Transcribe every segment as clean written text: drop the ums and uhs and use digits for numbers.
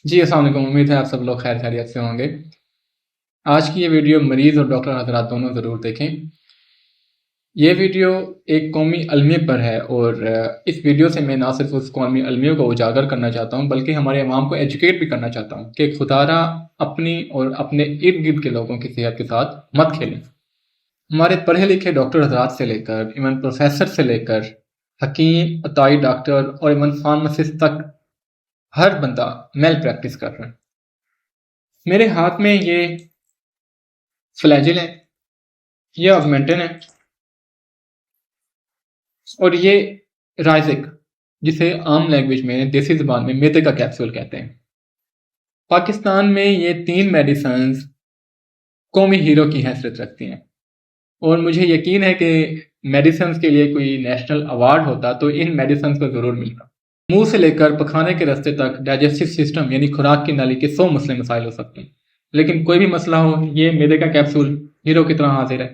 जी अस्सलाम वालेकुम। उम्मीद है आप सब लोग खैर खैरियत से होंगे। आज की ये वीडियो मरीज़ और डॉक्टर हज़रात दोनों ज़रूर देखें। ये वीडियो एक कौमी अलमियत पर है और इस वीडियो से मैं ना सिर्फ उस कौमी अलमियत को उजागर करना चाहता हूँ बल्कि हमारे अवाम को एजुकेट भी करना चाहता हूँ कि खुदारा अपनी और अपने इर्द गिर्द के लोगों की सेहत के साथ मत खेलें। हमारे पढ़े लिखे डॉक्टर हज़रात से लेकर इवन प्रोफेसर से लेकर हकीम, अताई डॉक्टर और इवन फार्मासिस्ट तक हर बंदा मेल प्रैक्टिस कर रहा है। मेरे हाथ में ये फ्लैजिल है, ये ऑगमेंटन है और ये राइजिक, जिसे आम लैंग्वेज में देसी ज़बान में मैदे का कैप्सूल कहते हैं। पाकिस्तान में ये 3 मेडिसिन कौमी हीरो की हैसियत रखती हैं और मुझे यकीन है कि मेडिसिन के लिए कोई नेशनल अवार्ड होता तो इन मेडिसिन को ज़रूर मिलता। मुंह से लेकर पखाने के रास्ते तक डाइजेस्टिव सिस्टम यानी खुराक की नाली के 100 मसले मसाइल हो सकते हैं, लेकिन कोई भी मसला हो ये मैदे का कैप्सूल हीरो की तरह हाजिर है।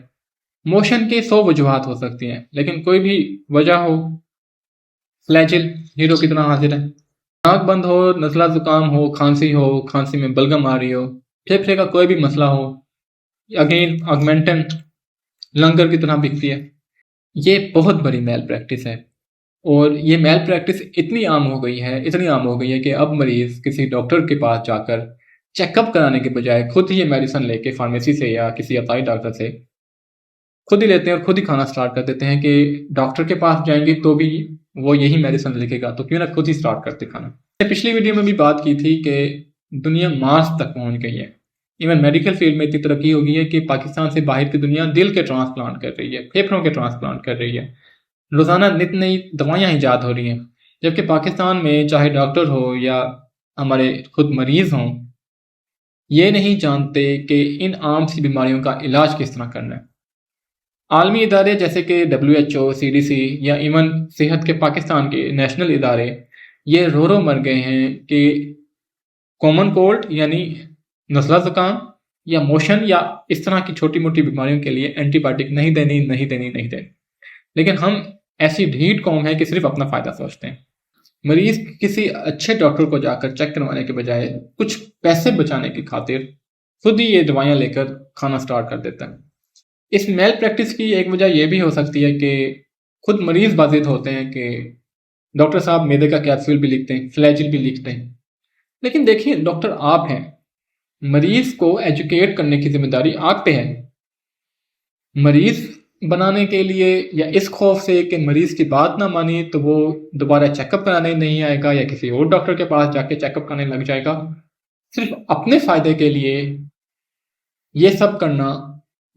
मोशन की 100 वजूहात हो सकती हैं, लेकिन कोई भी वजह हो फ्लैजिल हीरो की तरह हाजिर है। नाक बंद हो, नज़ला जुकाम हो, खांसी में बलगम आ रही हो, फेफड़े का कोई भी मसला हो, अगेन ऑगमेंटन लंगर की तरह बिकती है। ये बहुत बड़ी मेल प्रैक्टिस है और ये मेल प्रैक्टिस इतनी आम हो गई है कि अब मरीज किसी डॉक्टर के पास जाकर चेकअप कराने के बजाय खुद ही ये मेडिसिन लेके फार्मेसी से या किसी अताई डॉक्टर से खुद ही लेते हैं और खुद ही खाना स्टार्ट कर देते हैं कि डॉक्टर के पास जाएंगे तो भी वो यही मेडिसिन लिखेगा, तो क्यों ना खुद ही स्टार्ट करते खाना। पिछली वीडियो में भी बात की थी कि दुनिया मार्स तक पहुंच गई है। इवन मेडिकल फील्ड में इतनी तरक्की हो गई है कि पाकिस्तान से बाहर की दुनिया दिल के ट्रांसप्लांट कर रही है, फेफड़ों के ट्रांसप्लांट कर रही है। रोज़ाना नित नई दवाइयाँ ईजाद हो रही हैं, जबकि पाकिस्तान में चाहे डॉक्टर हो या हमारे खुद मरीज़ हों, ये नहीं जानते कि इन आम सी बीमारियों का इलाज किस तरह करना है। आलमी इदारे जैसे कि WHO, CDC या इवन सेहत के पाकिस्तान के नेशनल इदारे ये रो मर गए हैं कि कॉमन कोल्ड यानी नज़ला ज़ुकाम या मोशन या इस तरह की छोटी मोटी बीमारियों के लिए एंटीबायोटिक नहीं देनी। लेकिन हम ऐसी ढीठ कौम है कि सिर्फ अपना फ़ायदा सोचते हैं। मरीज़ किसी अच्छे डॉक्टर को जाकर चेक करवाने के बजाय कुछ पैसे बचाने की खातिर खुद ही ये दवाइयाँ लेकर खाना स्टार्ट कर देता है। इस मेल प्रैक्टिस की एक वजह यह भी हो सकती है कि खुद मरीज़ बाधित होते हैं कि डॉक्टर साहब मैदे का कैप्सूल भी लिखते हैं, फ्लैजिल भी लिखते हैं। लेकिन देखिए डॉक्टर आप हैं, मरीज़ को एजुकेट करने की जिम्मेदारी आप पे है। मरीज़ बनाने के लिए या इस खौफ से कि मरीज़ की बात ना मानी तो वो दोबारा चेकअप कराने नहीं आएगा या किसी और डॉक्टर के पास जाके चेकअप कराने लग जाएगा, सिर्फ अपने फ़ायदे के लिए ये सब करना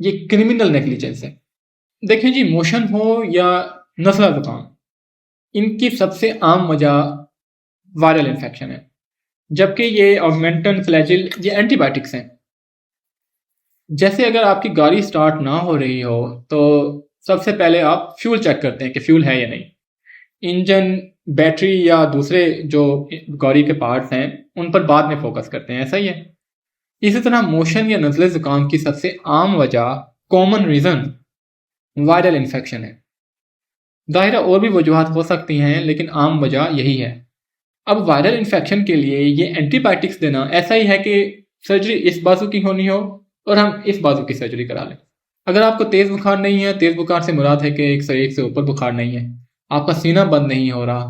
ये क्रिमिनल नेग्लिजेंस है। देखिए जी, मोशन हो या नज़ला ज़ुकाम, इनकी सबसे आम वजह वायरल इन्फेक्शन है, जबकि ये ऑगमेंटन, फ्लैजिल ये एंटीबायोटिक्स हैं। जैसे अगर आपकी गाड़ी स्टार्ट ना हो रही हो तो सबसे पहले आप फ्यूल चेक करते हैं कि फ्यूल है या नहीं। इंजन, बैटरी या दूसरे जो गाड़ी के पार्ट्स हैं उन पर बाद में फोकस करते हैं, ऐसा ही है। इसी तरह मोशन या नज़ले ज़ुकाम की सबसे आम वजह, कॉमन रीज़न वायरल इन्फेक्शन है। ज़ाहिर और भी वजूहात हो सकती हैं, लेकिन आम वजह यही है। अब वायरल इन्फेक्शन के लिए ये एंटीबायोटिक्स देना ऐसा ही है कि सर्जरी इस बाजू की होनी हो और हम इस बाजू की सर्जरी करा लें। अगर आपको तेज़ बुखार नहीं है, तेज़ बुखार से मुराद है कि 101 से ऊपर बुखार नहीं है, आपका सीना बंद नहीं हो रहा,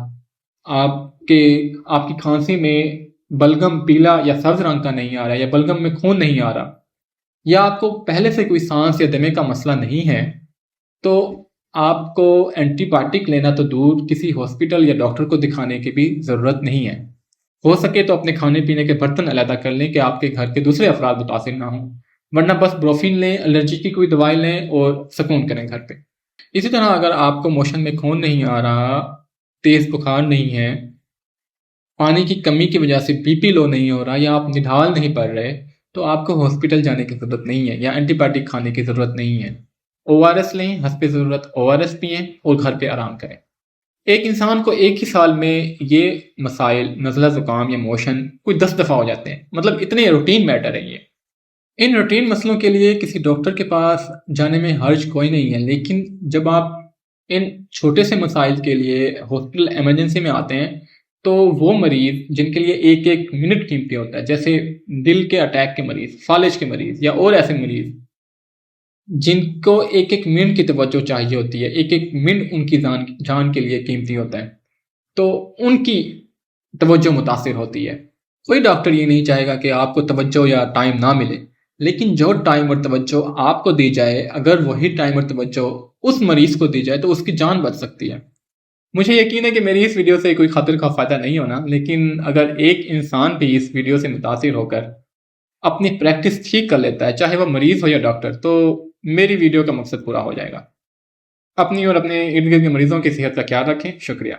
आपकी खांसी में बलगम पीला या सब्ज रंग का नहीं आ रहा या बलगम में खून नहीं आ रहा, या आपको पहले से कोई सांस या दमे का मसला नहीं है, तो आपको एंटीबायोटिक लेना तो दूर, किसी हॉस्पिटल या डॉक्टर को दिखाने की भी ज़रूरत नहीं है। हो सके तो अपने खाने पीने के बर्तन अलहदा कर लें कि आपके घर के दूसरे अफराद मुतासिर ना हों, वरना बस ब्रोफिन लें, एलर्जी की कोई दवाई लें और सुकून करें घर पे। इसी तरह अगर आपको मोशन में खून नहीं आ रहा, तेज़ बुखार नहीं है, पानी की कमी की वजह से बीपी लो नहीं हो रहा या आप निढाल नहीं पड़ रहे, तो आपको हॉस्पिटल जाने की ज़रूरत नहीं है या एंटीबायोटिक खाने की ज़रूरत नहीं है। ORS लें, हस्ब ज़रूरत ORS पिएँ और घर पे आराम करें। एक इंसान को एक ही साल में ये मसाइल, नज़ला ज़ुकाम या मोशन कोई 10 दफ़ा हो जाते हैं, मतलब इतने रूटीन मैटर है ये। इन रूटीन मसलों के लिए किसी डॉक्टर के पास जाने में हर्ज कोई नहीं है, लेकिन जब आप इन छोटे से मसाइल के लिए हॉस्पिटल इमरजेंसी में आते हैं تو وہ مریض جن کے لیے ایک ایک منٹ قیمتی ہوتا ہے، جیسے دل کے اٹیک کے مریض، فالج کے مریض یا اور ایسے مریض جن کو ایک ایک منٹ کی توجہ چاہیے ہوتی ہے، ایک ایک منٹ ان کی جان کے لیے قیمتی ہوتا ہے، تو ان کی توجہ متاثر ہوتی ہے۔ کوئی ڈاکٹر یہ نہیں چاہے گا کہ آپ کو توجہ یا ٹائم نہ ملے، لیکن جو ٹائم اور توجہ آپ کو دی جائے، اگر وہی ٹائم اور توجہ اس مریض کو دی جائے تو اس کی جان بچ سکتی ہے۔ مجھے یقین ہے کہ میری اس ویڈیو سے کوئی خطر کا فائدہ نہیں ہونا، لیکن اگر ایک انسان بھی اس ویڈیو سے متاثر ہو کر اپنی پریکٹس ٹھیک کر لیتا ہے، چاہے وہ مریض ہو یا ڈاکٹر، تو میری ویڈیو کا مقصد پورا ہو جائے گا۔ اپنی اور اپنے ارد گرد کے مریضوں کی صحت کا خیال رکھیں۔ شکریہ۔